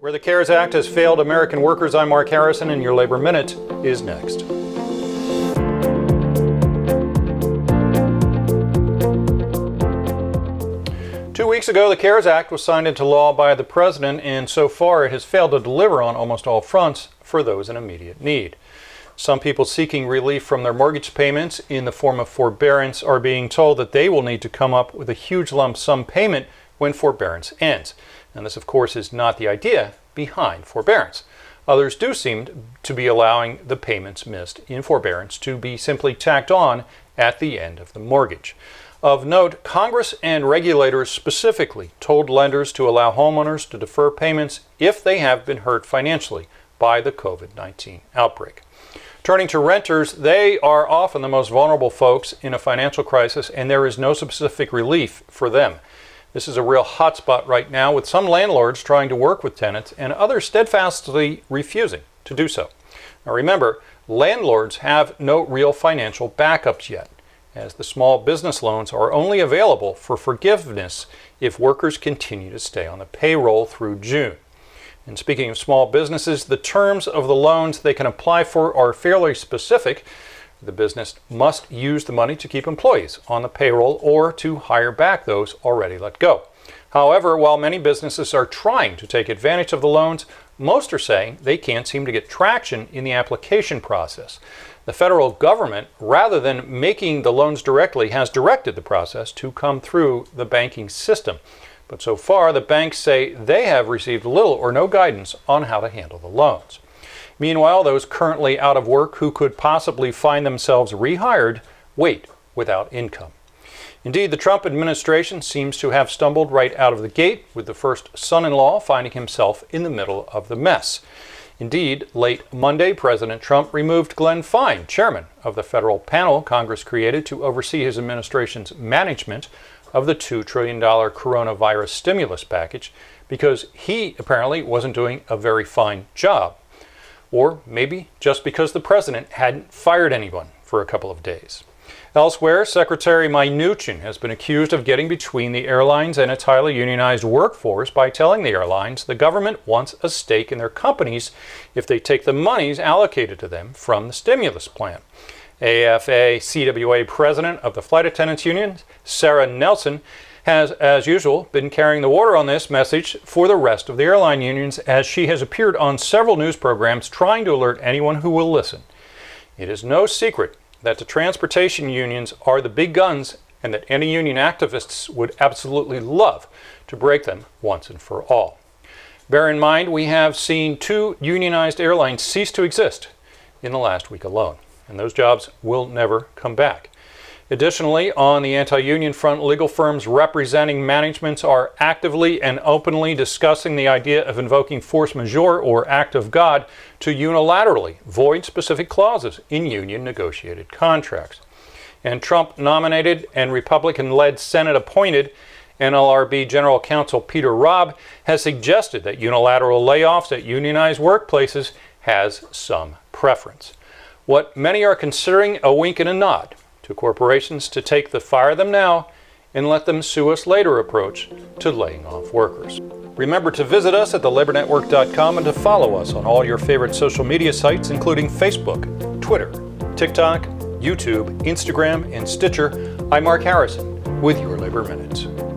Where the CARES Act has failed American workers, I'm Mark Harrison, and your Labor Minute is next. Two weeks ago, the CARES Act was signed into law by the President, and so far it has failed to deliver on almost all fronts for those in immediate need. Some people seeking relief from their mortgage payments in the form of forbearance are being told that they will need to come up with a huge lump sum payment when forbearance ends. And this, of course, is not the idea behind forbearance. Others do seem to be allowing the payments missed in forbearance to be simply tacked on at the end of the mortgage. Of note, Congress and regulators specifically told lenders to allow homeowners to defer payments if they have been hurt financially by the COVID-19 outbreak. Turning to renters, they are often the most vulnerable folks in a financial crisis, and there is no specific relief for them. This is a real hotspot right now, with some landlords trying to work with tenants and others steadfastly refusing to do so. Now remember, landlords have no real financial backups yet, as the small business loans are only available for forgiveness if workers continue to stay on the payroll through June. And speaking of small businesses, the terms of the loans they can apply for are fairly specific. The business must use the money to keep employees on the payroll or to hire back those already let go. However, while many businesses are trying to take advantage of the loans, most are saying they can't seem to get traction in the application process. The federal government, rather than making the loans directly, has directed the process to come through the banking system. But so far, the banks say they have received little or no guidance on how to handle the loans. Meanwhile, those currently out of work who could possibly find themselves rehired wait without income. Indeed, the Trump administration seems to have stumbled right out of the gate, with the first son-in-law finding himself in the middle of the mess. Indeed, late Monday, President Trump removed Glenn Fine, chairman of the federal panel Congress created to oversee his administration's management of the $2 trillion coronavirus stimulus package, because he apparently wasn't doing a very fine job. Or maybe just because the president hadn't fired anyone for a couple of days. Elsewhere, Secretary Mnuchin has been accused of getting between the airlines and its highly unionized workforce by telling the airlines the government wants a stake in their companies if they take the monies allocated to them from the stimulus plan. AFA-CWA president of the Flight Attendants Union, Sarah Nelson, has, as usual, been carrying the water on this message for the rest of the airline unions, as she has appeared on several news programs trying to alert anyone who will listen. It is no secret that the transportation unions are the big guns, and that any union activists would absolutely love to break them once and for all. Bear in mind, we have seen 2 unionized airlines cease to exist in the last week alone, and those jobs will never come back. Additionally, on the anti-union front, legal firms representing managements are actively and openly discussing the idea of invoking force majeure or act of God to unilaterally void specific clauses in union negotiated contracts. And Trump-nominated and Republican-led Senate-appointed NLRB General Counsel Peter Robb has suggested that unilateral layoffs at unionized workplaces has some preference. What many are considering a wink and a nod to corporations to take the fire them now and let them sue us later approach to laying off workers. Remember to visit us at thelabornetwork.com and to follow us on all your favorite social media sites, including Facebook, Twitter, TikTok, YouTube, Instagram, and Stitcher. I'm Mark Harrison with your Labor Minute.